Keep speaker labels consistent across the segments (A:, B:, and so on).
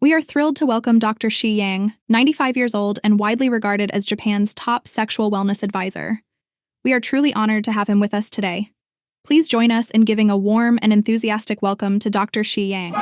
A: We are thrilled to welcome Dr. Shi Yang, 95 years old and widely regarded as Japan's top sexual wellness advisor. We are truly honored to have him with us today. Please join us in giving a warm and enthusiastic welcome to Dr. Shi Yang.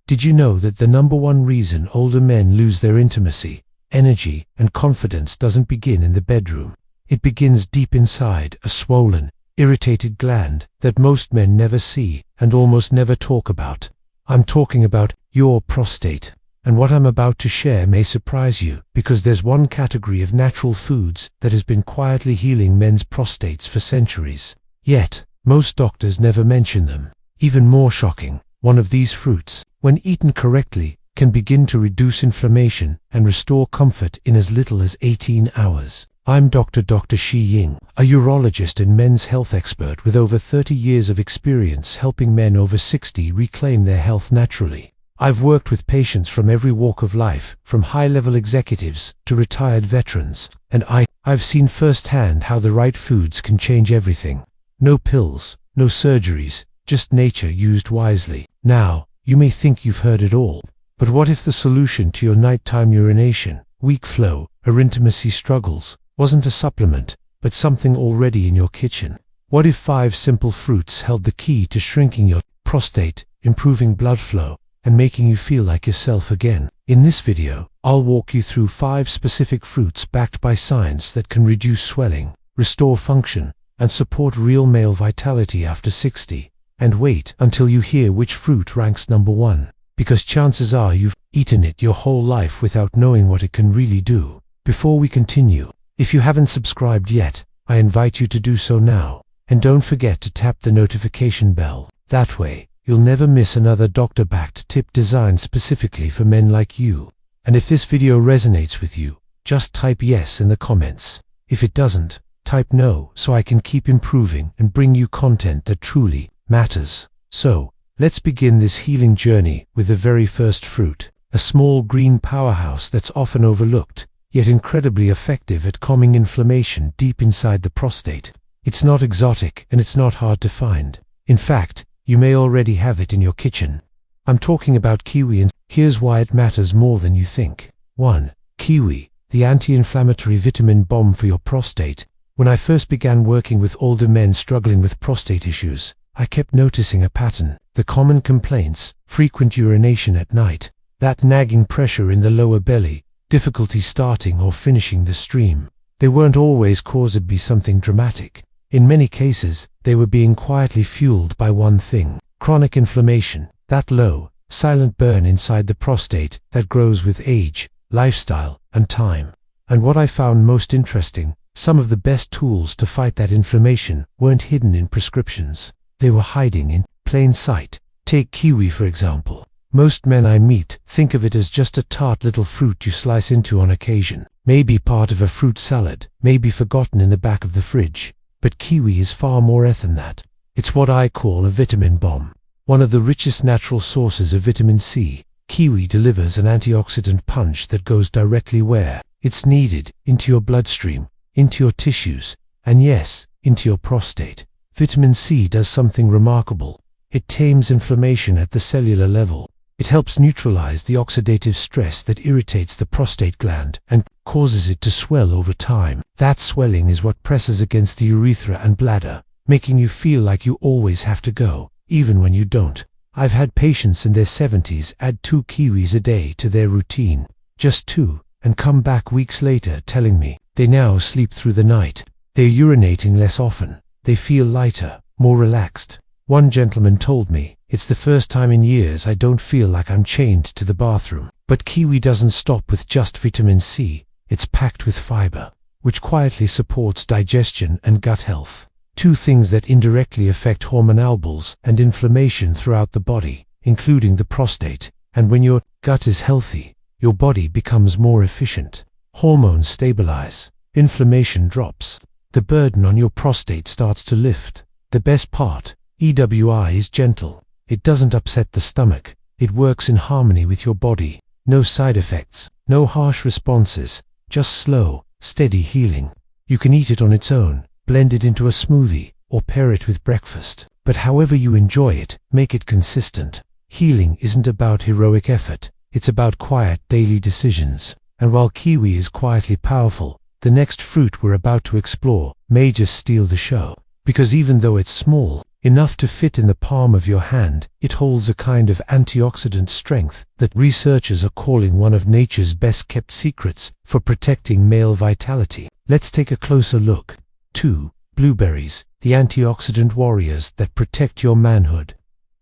B: Did you know that the #1 reason older men lose their intimacy, energy, and confidence doesn't begin in the bedroom? It begins deep inside a swollen, irritated gland that most men never see and almost never talk about. I'm talking about your prostate. And what I'm about to share may surprise you, because there's one category of natural foods that has been quietly healing men's prostates for centuries. Yet, most doctors never mention them. Even more shocking, one of these fruits, when eaten correctly, can begin to reduce inflammation and restore comfort in as little as 18 hours. I'm Dr. Shi Yang, a urologist and men's health expert with over 30 years of experience helping men over 60 reclaim their health naturally. I've worked with patients from every walk of life, from high-level executives to retired veterans, and I've seen firsthand how the right foods can change everything. No pills, no surgeries, just nature used wisely. Now, you may think you've heard it all, but what if the solution to your nighttime urination, weak flow, or intimacy struggles wasn't a supplement, but something already in your kitchen? What if 5 simple fruits held the key to shrinking your prostate, improving blood flow, and making you feel like yourself again? In this video, I'll walk you through 5 specific fruits backed by science that can reduce swelling, restore function, and support real male vitality after 60. And wait until you hear which fruit ranks #1, because chances are you've eaten it your whole life without knowing what it can really do. Before we continue, if you haven't subscribed yet, I invite you to do so now, and don't forget to tap the notification bell. That way, you'll never miss another doctor-backed tip designed specifically for men like you. And if this video resonates with you, just type yes in the comments. If it doesn't, type no so I can keep improving and bring you content that truly matters. So, let's begin this healing journey with the very first fruit, a small green powerhouse that's often overlooked, yet incredibly effective at calming inflammation deep inside the prostate. It's not exotic and it's not hard to find. In fact, you may already have it in your kitchen. I'm talking about kiwi, and here's why it matters more than you think. 1. Kiwi, the anti-inflammatory vitamin bomb for your prostate. When I first began working with older men struggling with prostate issues, I kept noticing a pattern. The common complaints, frequent urination at night, that nagging pressure in the lower belly, difficulty starting or finishing the stream. They weren't always caused by something dramatic. In many cases, they were being quietly fueled by one thing: chronic inflammation, that low, silent burn inside the prostate that grows with age, lifestyle, and time. And what I found most interesting, some of the best tools to fight that inflammation weren't hidden in prescriptions. They were hiding in plain sight. Take kiwi for example. Most men I meet think of it as just a tart little fruit you slice into on occasion. Maybe part of a fruit salad, maybe forgotten in the back of the fridge. But kiwi is far more than that. It's what I call a vitamin bomb. One of the richest natural sources of vitamin C, kiwi delivers an antioxidant punch that goes directly where it's needed, into your bloodstream, into your tissues, and yes, into your prostate. Vitamin C does something remarkable. It tames inflammation at the cellular level. It helps neutralize the oxidative stress that irritates the prostate gland and causes it to swell over time. That swelling is what presses against the urethra and bladder, making you feel like you always have to go, even when you don't. I've had patients in their 70s add 2 kiwis a day to their routine, just 2, and come back weeks later telling me they now sleep through the night. They're urinating less often. They feel lighter, more relaxed. One gentleman told me, "It's the first time in years I don't feel like I'm chained to the bathroom." But kiwi doesn't stop with just vitamin C. It's packed with fiber, which quietly supports digestion and gut health. 2 things that indirectly affect hormonal levels and inflammation throughout the body, including the prostate. And when your gut is healthy, your body becomes more efficient. Hormones stabilize. Inflammation drops. The burden on your prostate starts to lift. The best part, EWI is gentle. It doesn't upset the stomach. It works in harmony with your body. No side effects, no harsh responses, just slow, steady healing. You can eat it on its own, blend it into a smoothie, or pair it with breakfast. But however you enjoy it, make it consistent. Healing isn't about heroic effort, it's about quiet daily decisions. And while kiwi is quietly powerful, the next fruit we're about to explore may just steal the show. Because even though it's small, enough to fit in the palm of your hand, it holds a kind of antioxidant strength that researchers are calling one of nature's best-kept secrets for protecting male vitality. Let's take a closer look. 2. Blueberries, the antioxidant warriors that protect your manhood.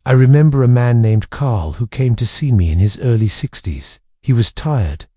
B: I remember a man named Carl who came to see me in his early 60s. He was tired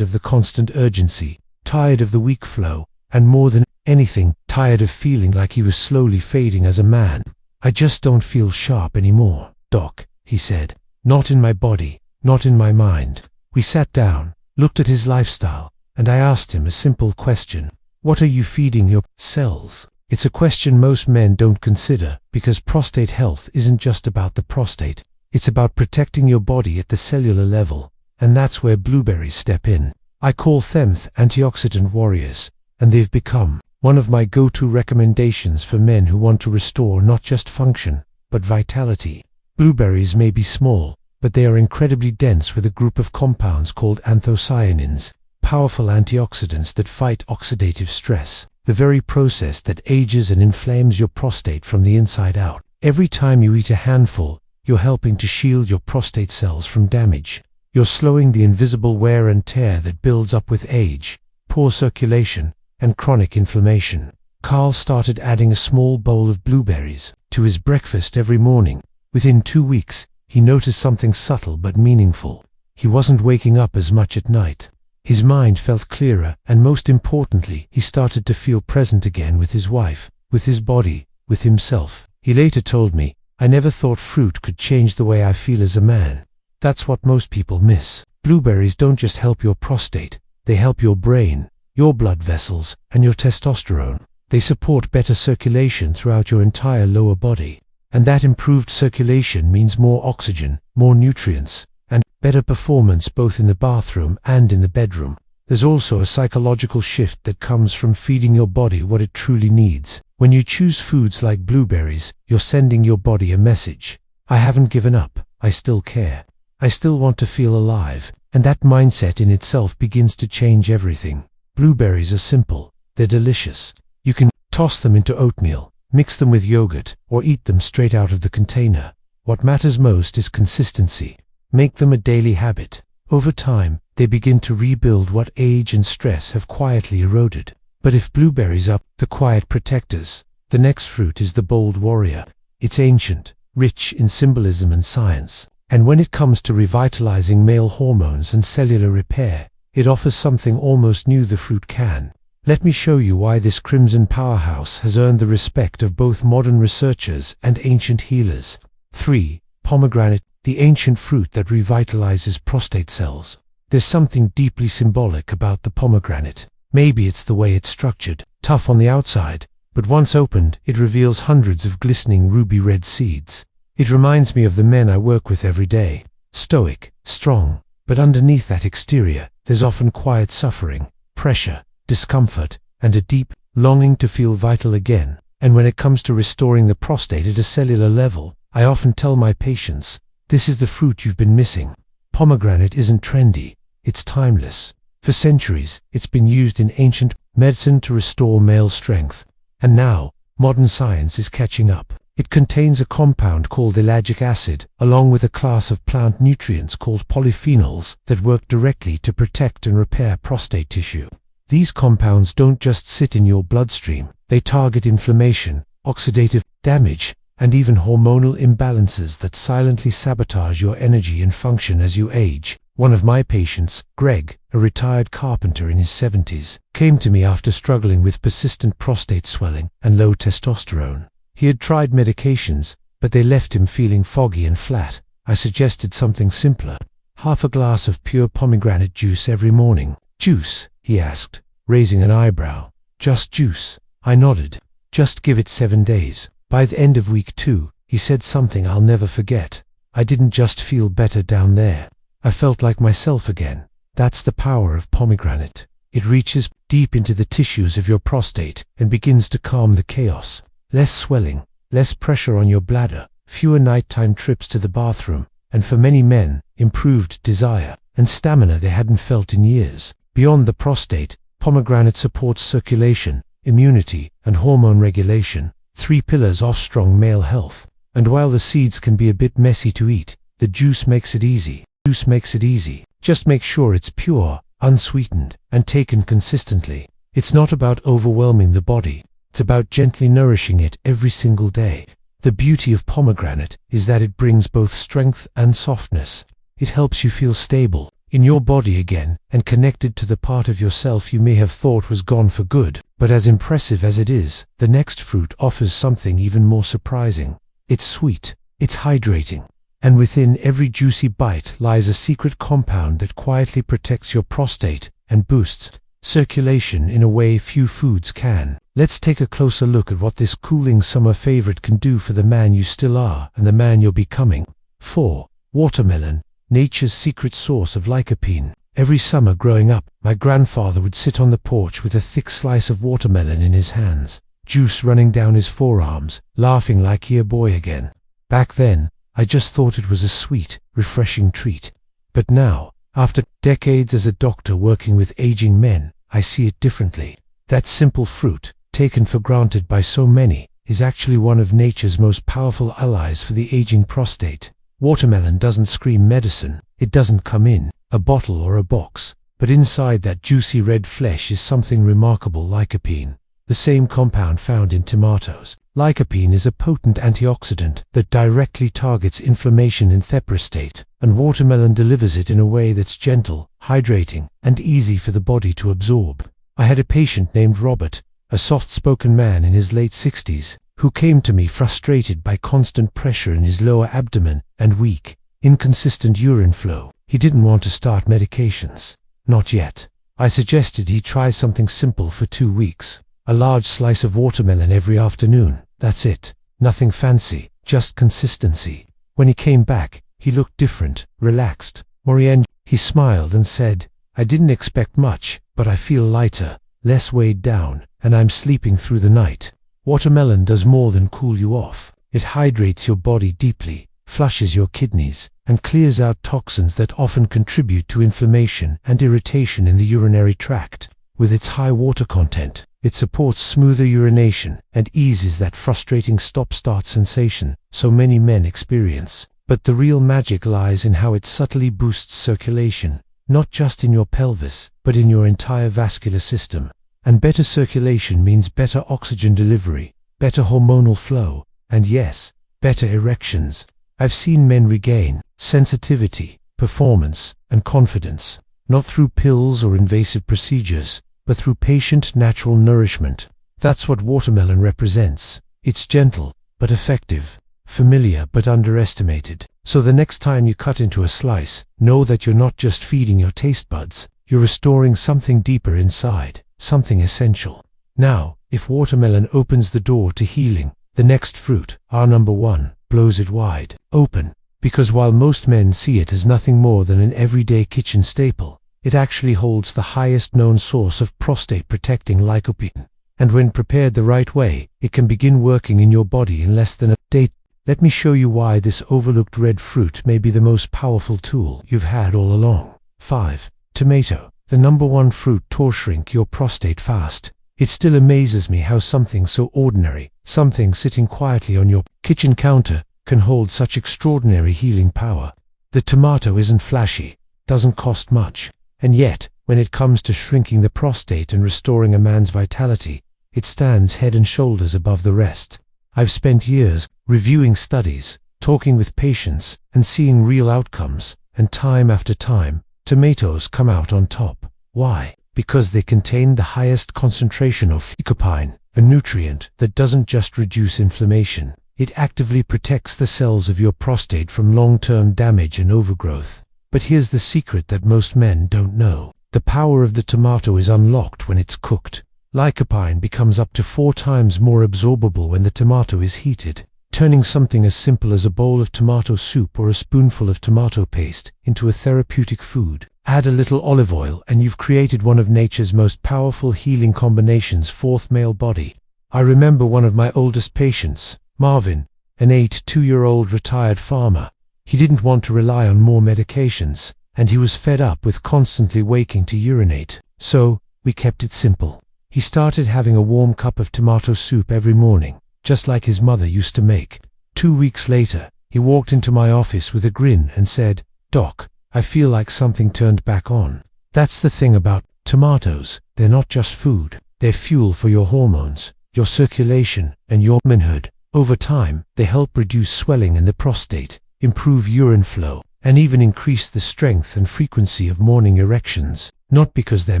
B: of the constant urgency, tired of the weak flow, and more than anything, tired of feeling like he was slowly fading as a man. "I just don't feel sharp anymore, Doc," he said. "Not in my body, not in my mind." We sat down, looked at his lifestyle, and I asked him a simple question. What are you feeding your cells? It's a question most men don't consider, because prostate health isn't just about the prostate. It's about protecting your body at the cellular level, and that's where blueberries step in. I call them antioxidant warriors, and they've become one of my go-to recommendations for men who want to restore not just function, but vitality. Blueberries may be small, but they are incredibly dense with a group of compounds called anthocyanins, powerful antioxidants that fight oxidative stress, the very process that ages and inflames your prostate from the inside out. Every time you eat a handful, you're helping to shield your prostate cells from damage. You're slowing the invisible wear and tear that builds up with age, poor circulation, and chronic inflammation. Carl started adding a small bowl of blueberries to his breakfast every morning. Within 2 weeks, he noticed something subtle but meaningful. He wasn't waking up as much at night. His mind felt clearer, and most importantly, he started to feel present again with his wife, with his body, with himself. He later told me, "I never thought fruit could change the way I feel as a man." That's what most people miss. Blueberries don't just help your prostate, they help your brain, your blood vessels, and your testosterone. They support better circulation throughout your entire lower body. And that improved circulation means more oxygen, more nutrients, and better performance both in the bathroom and in the bedroom. There's also a psychological shift that comes from feeding your body what it truly needs. When you choose foods like blueberries, you're sending your body a message. I haven't given up, I still care. I still want to feel alive, and that mindset in itself begins to change everything. Blueberries are simple, they're delicious. You can toss them into oatmeal, mix them with yogurt, or eat them straight out of the container. What matters most is consistency. Make them a daily habit. Over time, they begin to rebuild what age and stress have quietly eroded. But if blueberries are the quiet protectors, the next fruit is the bold warrior. It's ancient, rich in symbolism and science. And when it comes to revitalizing male hormones and cellular repair, it offers something almost new the fruit can. Let me show you why this crimson powerhouse has earned the respect of both modern researchers and ancient healers. 3. Pomegranate, the ancient fruit that revitalizes prostate cells. There's something deeply symbolic about the pomegranate. Maybe it's the way it's structured, tough on the outside, but once opened, it reveals hundreds of glistening ruby-red seeds. It reminds me of the men I work with every day. Stoic, strong, but underneath that exterior, there's often quiet suffering, pressure, discomfort, and a deep longing to feel vital again. And when it comes to restoring the prostate at a cellular level, I often tell my patients, this is the fruit you've been missing. Pomegranate isn't trendy, it's timeless. For centuries, it's been used in ancient medicine to restore male strength. And now, modern science is catching up. It contains a compound called ellagic acid, along with a class of plant nutrients called polyphenols that work directly to protect and repair prostate tissue. These compounds don't just sit in your bloodstream, they target inflammation, oxidative damage, and even hormonal imbalances that silently sabotage your energy and function as you age. One of my patients, Greg, a retired carpenter in his 70s, came to me after struggling with persistent prostate swelling and low testosterone. He had tried medications, but they left him feeling foggy and flat. I suggested something simpler. Half a glass of pure pomegranate juice every morning. Juice? He asked, raising an eyebrow. Just juice. I nodded. Just give it 7 days. By the end of week 2, he said something I'll never forget. I didn't just feel better down there. I felt like myself again. That's the power of pomegranate. It reaches deep into the tissues of your prostate and begins to calm the chaos. Less swelling, less pressure on your bladder, fewer nighttime trips to the bathroom, and for many men, improved desire and stamina they hadn't felt in years. Beyond the prostate, pomegranate supports circulation, immunity, and hormone regulation, 3 pillars of strong male health. And while the seeds can be a bit messy to eat, the juice makes it easy. Just make sure it's pure, unsweetened, and taken consistently. It's not about overwhelming the body. It's about gently nourishing it every single day. The beauty of pomegranate is that it brings both strength and softness. It helps you feel stable in your body again and connected to the part of yourself you may have thought was gone for good. But as impressive as it is, the next fruit offers something even more surprising. It's sweet, it's hydrating, and within every juicy bite lies a secret compound that quietly protects your prostate and boosts circulation in a way few foods can. Let's take a closer look at what this cooling summer favorite can do for the man you still are and the man you're becoming. 4. Watermelon, nature's secret source of lycopene. Every summer growing up, my grandfather would sit on the porch with a thick slice of watermelon in his hands, juice running down his forearms, laughing like he a boy again. Back then, I just thought it was a sweet, refreshing treat. But now, after decades as a doctor working with aging men, I see it differently. That simple fruit, taken for granted by so many, is actually one of nature's most powerful allies for the aging prostate. Watermelon doesn't scream medicine. It doesn't come in a bottle or a box. But inside that juicy red flesh is something remarkable: lycopene. The same compound found in tomatoes. Lycopene is a potent antioxidant that directly targets inflammation in the prostate, and watermelon delivers it in a way that's gentle, hydrating, and easy for the body to absorb. I had a patient named Robert, a soft-spoken man in his late 60s, who came to me frustrated by constant pressure in his lower abdomen and weak, inconsistent urine flow. He didn't want to start medications. Not yet. I suggested he try something simple for 2 weeks. A large slice of watermelon every afternoon. That's it. Nothing fancy, just consistency. When he came back, he looked different, relaxed, more zen. He smiled and said, "I didn't expect much, but I feel lighter, less weighed down, and I'm sleeping through the night." Watermelon does more than cool you off. It hydrates your body deeply, flushes your kidneys, and clears out toxins that often contribute to inflammation and irritation in the urinary tract. With its high water content, it supports smoother urination and eases that frustrating stop-start sensation so many men experience. But the real magic lies in how it subtly boosts circulation, not just in your pelvis, but in your entire vascular system. And better circulation means better oxygen delivery, better hormonal flow, and yes, better erections. I've seen men regain sensitivity, performance, and confidence, not through pills or invasive procedures, but through patient natural nourishment. That's what watermelon represents. It's gentle, but effective, familiar but underestimated. So the next time you cut into a slice, know that you're not just feeding your taste buds, you're restoring something deeper inside, something essential. Now, if watermelon opens the door to healing, the next fruit, our number 1, blows it wide open. Because while most men see it as nothing more than an everyday kitchen staple, it actually holds the highest known source of prostate-protecting lycopene. And when prepared the right way, it can begin working in your body in less than a day. Let me show you why this overlooked red fruit may be the most powerful tool you've had all along. 5. Tomato, the number 1 fruit to shrink your prostate fast. It still amazes me how something so ordinary, something sitting quietly on your kitchen counter, can hold such extraordinary healing power. The tomato isn't flashy, doesn't cost much, and yet, when it comes to shrinking the prostate and restoring a man's vitality, it stands head and shoulders above the rest. I've spent years reviewing studies, talking with patients, and seeing real outcomes, and time after time, tomatoes come out on top. Why? Because they contain the highest concentration of lycopene, a nutrient that doesn't just reduce inflammation. It actively protects the cells of your prostate from long-term damage and overgrowth. But here's the secret that most men don't know. The power of the tomato is unlocked when it's cooked. Lycopene becomes up to 4 times more absorbable when the tomato is heated, turning something as simple as a bowl of tomato soup or a spoonful of tomato paste into a therapeutic food. Add a little olive oil and you've created one of nature's most powerful healing combinations for the male body. I remember one of my oldest patients, Marvin, an 82-year-old retired farmer. He didn't want to rely on more medications, and he was fed up with constantly waking to urinate. So, we kept it simple. He started having a warm cup of tomato soup every morning, just like his mother used to make. 2 weeks later, he walked into my office with a grin and said, "Doc, I feel like something turned back on." That's the thing about tomatoes. They're not just food. They're fuel for your hormones, your circulation, and your manhood. Over time, they help reduce swelling in the prostate, improve urine flow, and even increase the strength and frequency of morning erections. Not because they're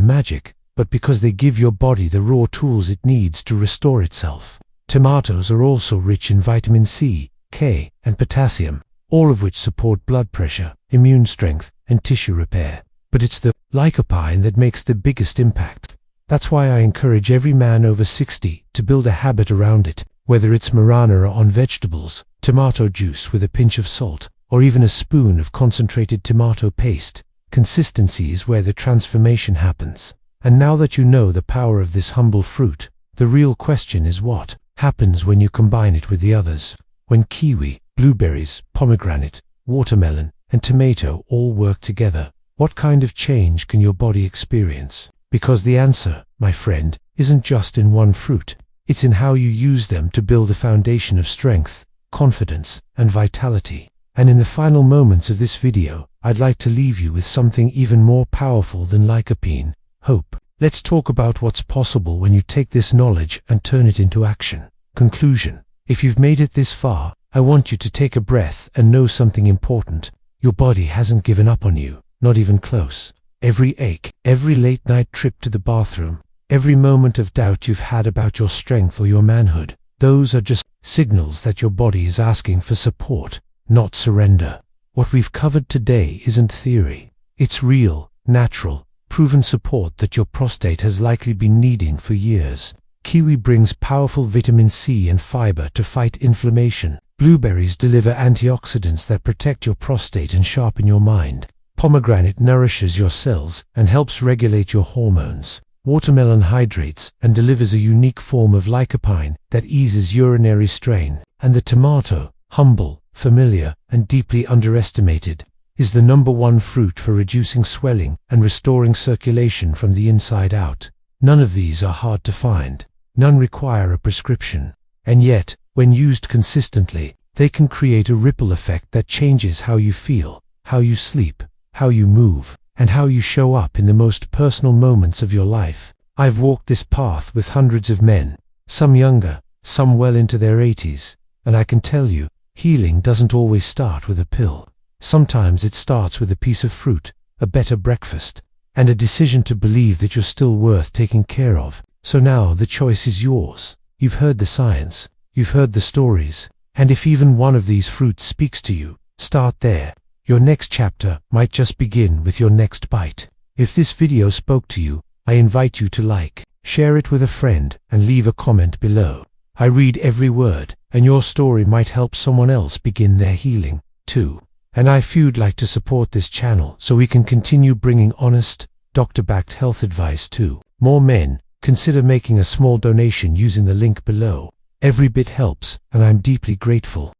B: magic, but because they give your body the raw tools it needs to restore itself. Tomatoes are also rich in vitamin C, K, and potassium, all of which support blood pressure, immune strength, and tissue repair. But it's the lycopene that makes the biggest impact. That's why I encourage every man over 60 to build a habit around it, whether it's marinara on vegetables, tomato juice with a pinch of salt, or even a spoon of concentrated tomato paste. Consistency is where the transformation happens. And now that you know the power of this humble fruit, the real question is what happens when you combine it with the others. When kiwi, blueberries, pomegranate, watermelon, and tomato all work together, what kind of change can your body experience? Because the answer, my friend, isn't just in one fruit. It's in how you use them to build a foundation of strength, confidence, and vitality. And in the final moments of this video, I'd like to leave you with something even more powerful than lycopene: hope. Let's talk about what's possible when you take this knowledge and turn it into action. Conclusion: if you've made it this far, I want you to take a breath and know something important. Your body hasn't given up on you, not even close. Every ache, every late-night trip to the bathroom, every moment of doubt you've had about your strength or your manhood, those are just signals that your body is asking for support, not surrender. What we've covered today isn't theory. It's real, natural, proven support that your prostate has likely been needing for years. Kiwi brings powerful vitamin C and fiber to fight inflammation. Blueberries deliver antioxidants that protect your prostate and sharpen your mind. Pomegranate nourishes your cells and helps regulate your hormones. Watermelon hydrates and delivers a unique form of lycopene that eases urinary strain. And the tomato, humble, familiar, and deeply underestimated, is the #1 fruit for reducing swelling and restoring circulation from the inside out. None of these are hard to find. None require a prescription. And yet, when used consistently, they can create a ripple effect that changes how you feel, how you sleep, how you move, and how you show up in the most personal moments of your life. I've walked this path with hundreds of men, some younger, some well into their 80s, and I can tell you, healing doesn't always start with a pill. Sometimes it starts with a piece of fruit, a better breakfast, and a decision to believe that you're still worth taking care of. So now the choice is yours. You've heard the science, you've heard the stories, and if even one of these fruits speaks to you, start there. Your next chapter might just begin with your next bite. If this video spoke to you, I invite you to like, share it with a friend, and leave a comment below. I read every word, and your story might help someone else begin their healing, too. And if you'd like to support this channel so we can continue bringing honest, doctor-backed health advice to more men, consider making a small donation using the link below. Every bit helps, and I'm deeply grateful.